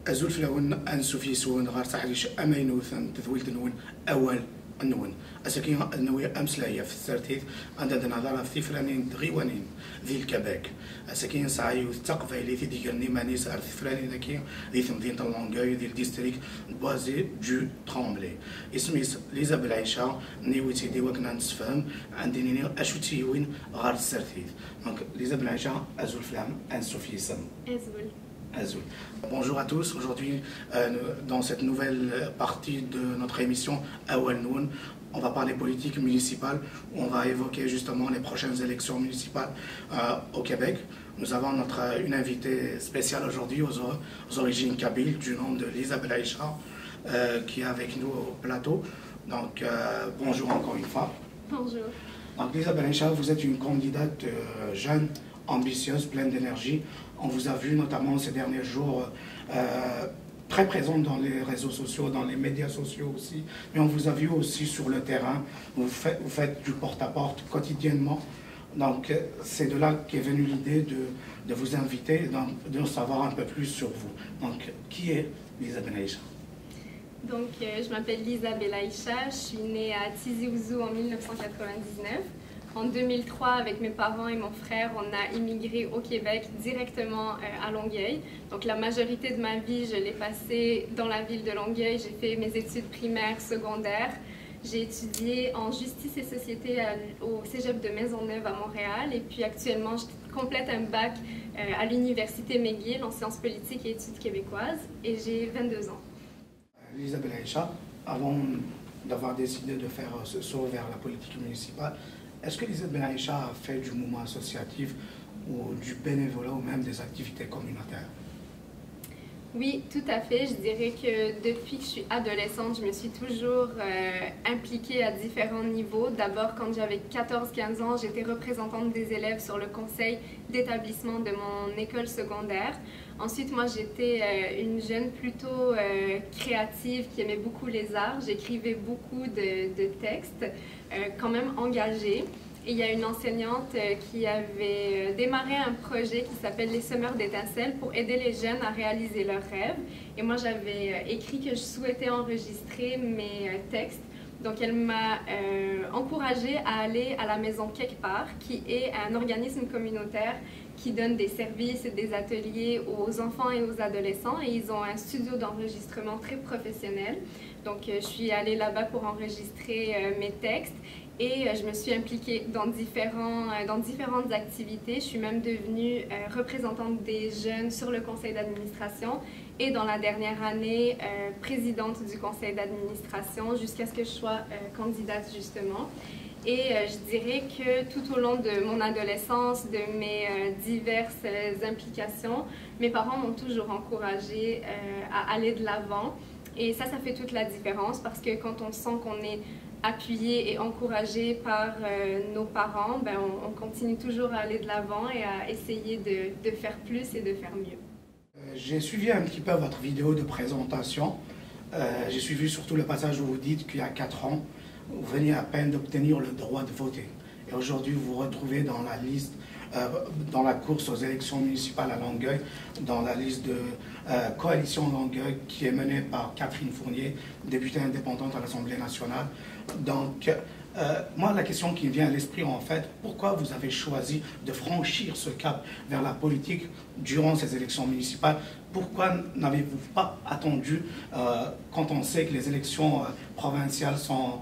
أزول في الأول أنسو في سون غار تحريش أمين وثن تذويل نون أول النون أسكين النوية أمس لايا في الثرتيث عندنا نظرة في فرانين غيوانين ذي الكباك أسكين سعيو تقفيلي في ديك النيماني سعر في فرانين ذاكي ذي مدينة اللونغاي ذي الديستريك بوازي جو ترامبلي اسمي ليزا بالعيشة نيويتي دي وكنا نسفهم عندي أشو تيوين غار الثرتيث دونك ليزا بالعيشة أزول في العام أنسو في سم أزول. Azul. Bonjour à tous. Aujourd'hui, dans cette nouvelle partie de notre émission Awal Noun, on va parler politique municipale. On va évoquer justement les prochaines élections municipales au Québec. Nous avons une invitée spéciale aujourd'hui aux origines kabyles du nom de Lisa Belaïcha qui est avec nous au plateau. Donc bonjour encore une fois. Bonjour. Donc Lisa Belaïcha, vous êtes une candidate jeune, ambitieuse, pleine d'énergie. On vous a vu notamment ces derniers jours très présente dans les réseaux sociaux, dans les médias sociaux aussi, mais on vous a vu aussi sur le terrain. Vous faites du porte-à-porte quotidiennement. Donc c'est de là qu'est venue l'idée de vous inviter, de savoir un peu plus sur vous. Donc qui est Lisa Belaïcha? Donc je m'appelle Lisa Belaïcha, je suis née à Tizi Ouzou en 1999. En 2003, avec mes parents et mon frère, on a immigré au Québec directement à Longueuil. Donc la majorité de ma vie, je l'ai passée dans la ville de Longueuil. J'ai fait mes études primaires, secondaires. J'ai étudié en justice et société au Cégep de Maisonneuve à Montréal. Et puis actuellement, je complète un bac à l'université McGill en sciences politiques et études québécoises. Et j'ai 22 ans. Lisa Belaïcha, avant d'avoir décidé de faire ce saut vers la politique municipale, est-ce que Lisa Belaïcha a fait du mouvement associatif ou du bénévolat ou même des activités communautaires? Oui, tout à fait. Je dirais que depuis que je suis adolescente, je me suis toujours impliquée à différents niveaux. D'abord, quand j'avais 14-15 ans, j'étais représentante des élèves sur le conseil d'établissement de mon école secondaire. Ensuite, moi, j'étais une jeune plutôt créative qui aimait beaucoup les arts. J'écrivais beaucoup de textes, quand même engagés. Et il y a une enseignante qui avait démarré un projet qui s'appelle les Semeurs d'étincelles pour aider les jeunes à réaliser leurs rêves. Et moi, j'avais écrit que je souhaitais enregistrer mes textes. Donc, elle m'a encouragée à aller à la Maison Quelque part, qui est un organisme communautaire qui donne des services et des ateliers aux enfants et aux adolescents. Et ils ont un studio d'enregistrement très professionnel. Donc, je suis allée là-bas pour enregistrer mes textes. Et je me suis impliquée dans différentes activités. Je suis même devenue représentante des jeunes sur le conseil d'administration et dans la dernière année, présidente du conseil d'administration jusqu'à ce que je sois candidate justement. Et je dirais que tout au long de mon adolescence, de mes diverses implications, mes parents m'ont toujours encouragée à aller de l'avant. Et ça fait toute la différence parce que quand on sent qu'on est appuyé et encouragé par nos parents, ben on continue toujours à aller de l'avant et à essayer de faire plus et de faire mieux. J'ai suivi un petit peu votre vidéo de présentation. J'ai suivi surtout le passage où vous dites qu'il y a 4 ans, vous veniez à peine d'obtenir le droit de voter. Et aujourd'hui, vous vous retrouvez dans la liste, dans la course aux élections municipales à Longueuil, dans la liste de Coalition Longueuil qui est menée par Catherine Fournier, députée indépendante à l'Assemblée nationale. Donc, moi, la question qui me vient à l'esprit, en fait, pourquoi vous avez choisi de franchir ce cap vers la politique durant ces élections municipales? Pourquoi n'avez-vous pas attendu quand on sait que les élections provinciales sont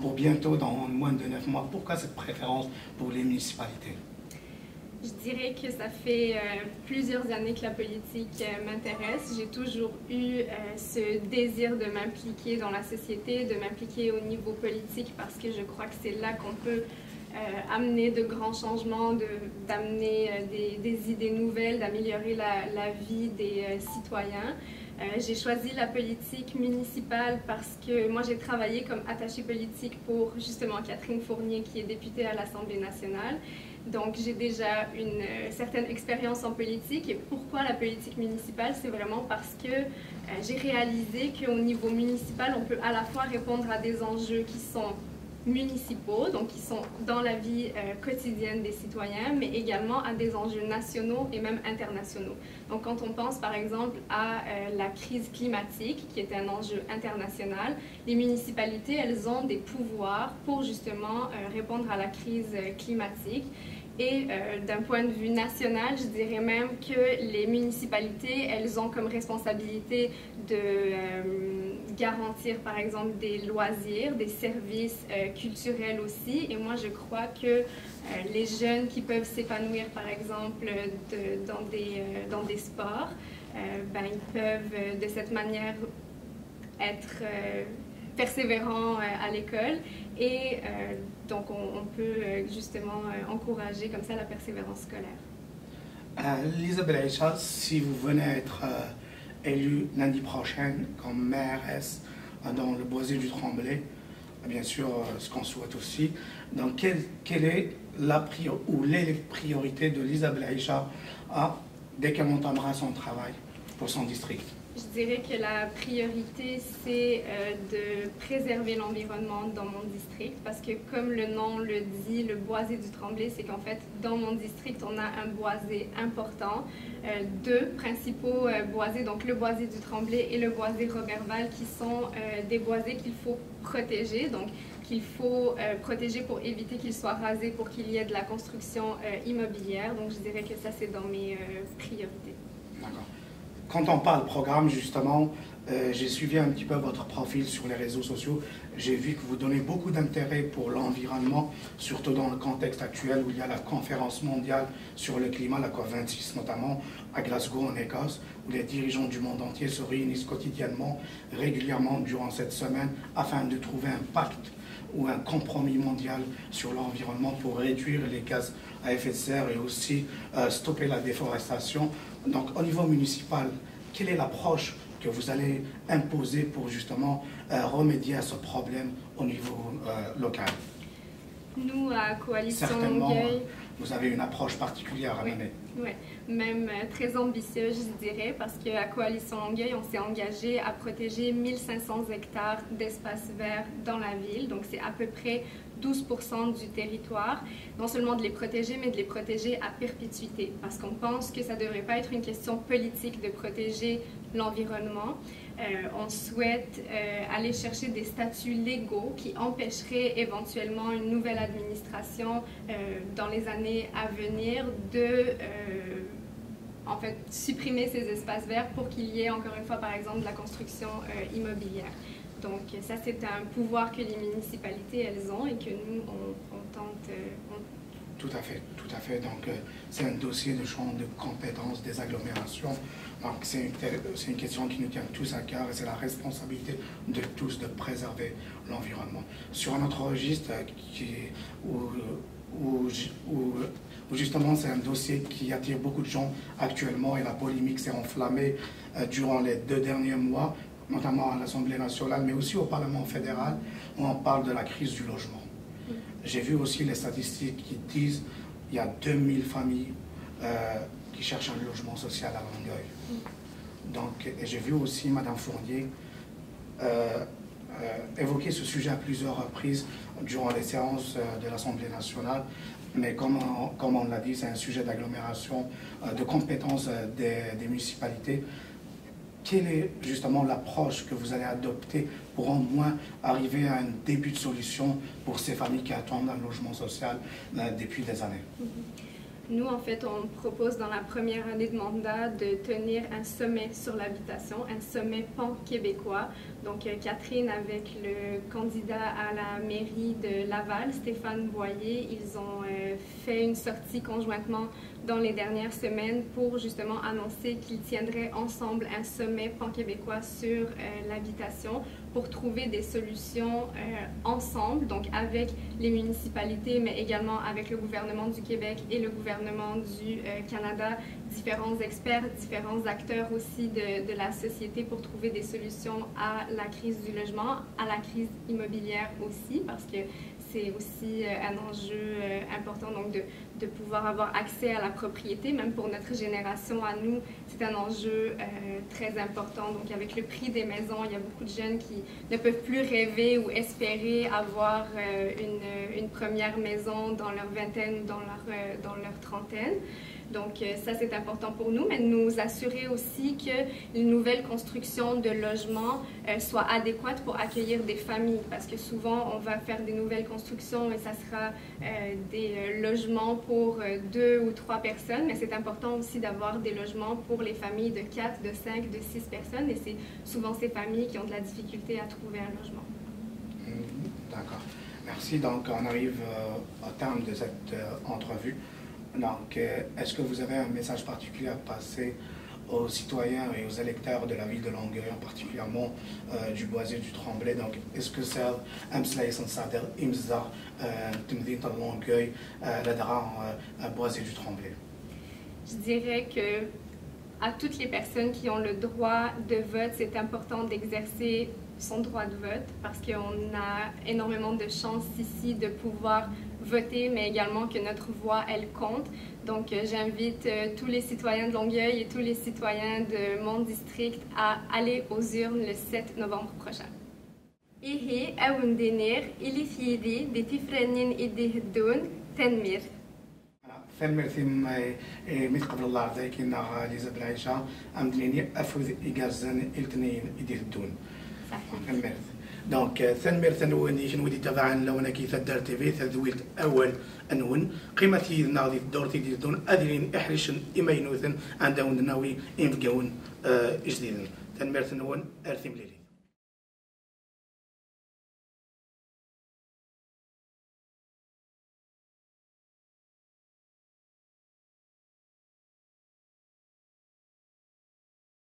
pour bientôt, dans moins de 9 mois? Pourquoi cette préférence pour les municipalités? Je dirais que ça fait plusieurs années que la politique m'intéresse. J'ai toujours eu ce désir de m'impliquer dans la société, de m'impliquer au niveau politique parce que je crois que c'est là qu'on peut amener de grands changements, d'amener des idées nouvelles, d'améliorer la vie des citoyens. J'ai choisi la politique municipale parce que moi j'ai travaillé comme attachée politique pour justement Catherine Fournier qui est députée à l'Assemblée nationale. Donc j'ai déjà une certaine expérience en politique. Et pourquoi la politique municipale? C'est vraiment parce que j'ai réalisé qu'au niveau municipal, on peut à la fois répondre à des enjeux qui sont municipaux, donc qui sont dans la vie quotidienne des citoyens, mais également à des enjeux nationaux et même internationaux. Donc quand on pense par exemple à la crise climatique, qui est un enjeu international, les municipalités, elles ont des pouvoirs pour justement répondre à la crise climatique. Et d'un point de vue national, je dirais même que les municipalités, elles ont comme responsabilité de garantir, par exemple, des loisirs, des services culturels aussi. Et moi, je crois que les jeunes qui peuvent s'épanouir, par exemple, dans des sports, ben, ils peuvent de cette manière être persévérants à l'école et donc on peut justement encourager comme ça la persévérance scolaire. Lisa Belaïcha, si vous venez à être élue lundi prochain comme mairesse dans le Boisé du Tremblay, bien sûr ce qu'on souhaite aussi, donc quelle est les priorités de Lisa Belaïcha dès qu'elle entamera son travail pour son district? Je dirais que la priorité, c'est de préserver l'environnement dans mon district parce que, comme le nom le dit, le Boisé du Tremblay, c'est qu'en fait, dans mon district, on a un boisé important, deux principaux boisés, donc le Boisé du Tremblay et le Boisé Roberval, qui sont des boisés qu'il faut protéger, donc qu'il faut protéger pour éviter qu'ils soient rasés, pour qu'il y ait de la construction immobilière. Donc, je dirais que ça, c'est dans mes priorités. D'accord. Quand on parle programme, justement, j'ai suivi un petit peu votre profil sur les réseaux sociaux. J'ai vu que vous donnez beaucoup d'intérêt pour l'environnement, surtout dans le contexte actuel où il y a la conférence mondiale sur le climat, la COP26 notamment, à Glasgow en Écosse, où les dirigeants du monde entier se réunissent quotidiennement, régulièrement durant cette semaine, afin de trouver un pacte ou un compromis mondial sur l'environnement pour réduire les gaz à effet de serre et aussi stopper la déforestation. Donc au niveau municipal, quelle est l'approche que vous allez imposer pour justement remédier à ce problème au niveau local? Nous, à Coalition Certainement, Longueuil, vous avez une approche particulière à mener. Oui, même très ambitieuse, je dirais, parce qu'à Coalition Longueuil, on s'est engagé à protéger 1500 hectares d'espaces verts dans la ville. Donc, c'est à peu près 12% du territoire. Non seulement de les protéger, mais de les protéger à perpétuité. Parce qu'on pense que ça ne devrait pas être une question politique de protéger l'environnement. On souhaite aller chercher des statuts légaux qui empêcheraient éventuellement une nouvelle administration dans les années à venir de en fait, supprimer ces espaces verts pour qu'il y ait encore une fois, par exemple, de la construction immobilière. Donc ça, c'est un pouvoir que les municipalités, elles ont et que nous, on tente... Tout à fait, tout à fait. Donc, c'est un dossier de champ de compétences des agglomérations. Donc, c'est une question qui nous tient tous à cœur et c'est la responsabilité de tous de préserver l'environnement. Sur un autre registre où justement c'est un dossier qui attire beaucoup de gens actuellement et la polémique s'est enflammée durant les 2 derniers mois, notamment à l'Assemblée nationale, mais aussi au Parlement fédéral, où on parle de la crise du logement. J'ai vu aussi les statistiques qui disent qu'il y a 2000 familles qui cherchent un logement social à Longueuil. Donc, et j'ai vu aussi Mme Fournier évoquer ce sujet à plusieurs reprises durant les séances de l'Assemblée nationale. Mais comme on l'a dit, c'est un sujet d'agglomération, de compétences des municipalités. Quelle est justement l'approche que vous allez adopter pour au moins arriver à un début de solution pour ces familles qui attendent un logement social depuis des années? Nous, en fait, on propose dans la première année de mandat de tenir un sommet sur l'habitation, un sommet pan-québécois. Donc, Catherine, avec le candidat à la mairie de Laval, Stéphane Boyer, ils ont fait une sortie conjointement dans les dernières semaines pour justement annoncer qu'ils tiendraient ensemble un sommet pan-québécois sur l'habitation pour trouver des solutions ensemble, donc avec les municipalités, mais également avec le gouvernement du Québec et le gouvernement du Canada, différents experts, différents acteurs aussi de la société pour trouver des solutions à la crise du logement, à la crise immobilière aussi, parce que c'est aussi un enjeu important, donc de pouvoir avoir accès à la propriété. Même pour notre génération à nous, c'est un enjeu très important. Donc avec le prix des maisons, il y a beaucoup de jeunes qui ne peuvent plus rêver ou espérer avoir une première maison dans leur vingtaine ou dans leur trentaine. Donc ça, c'est important pour nous, mais nous assurer aussi que les nouvelles constructions de logements soient adéquates pour accueillir des familles, parce que souvent, on va faire des nouvelles constructions et ça sera des logements pour 2 ou 3 personnes, mais c'est important aussi d'avoir des logements pour les familles de 4, de 5, de 6 personnes, et c'est souvent ces familles qui ont de la difficulté à trouver un logement. D'accord. Merci. Donc, on arrive au terme de cette entrevue. Donc, est-ce que vous avez un message particulier à passer aux citoyens et aux électeurs de la ville de Longueuil, particulièrement du Boisé du Tremblay? Donc, est-ce que c'est أمس صادر إمزة تمدينة Longueuil لدرا Boisé du Tremblay? Je dirais que à toutes les personnes qui ont le droit de vote, c'est important d'exercer son droit de vote parce qu'on a énormément de chance ici de pouvoir voter, mais également que notre voix, elle compte. Donc, j'invite tous les citoyens de Longueuil et tous les citoyens de mon district à aller aux urnes le 7 novembre prochain. Ihe aoundenir ilithidi de tifrenin idihdoun tenmir. ثمر ثم ميت قبل الله ذاك إنها ليزا بالعيشة أمدنيني أفوذ إجازن إلتنين إدي الدون. ثمر. دونك ثمر ثنوني شنو ودي تبعا لو أنا كي ثدر تيفي ثذويت أول أنون قيمتي ناضي الدور تيدي الدون أدرين إحرشن إما ينوثن عندهم ناوي إنفقون إجديدن ثمر ثنون أرثم ليلي.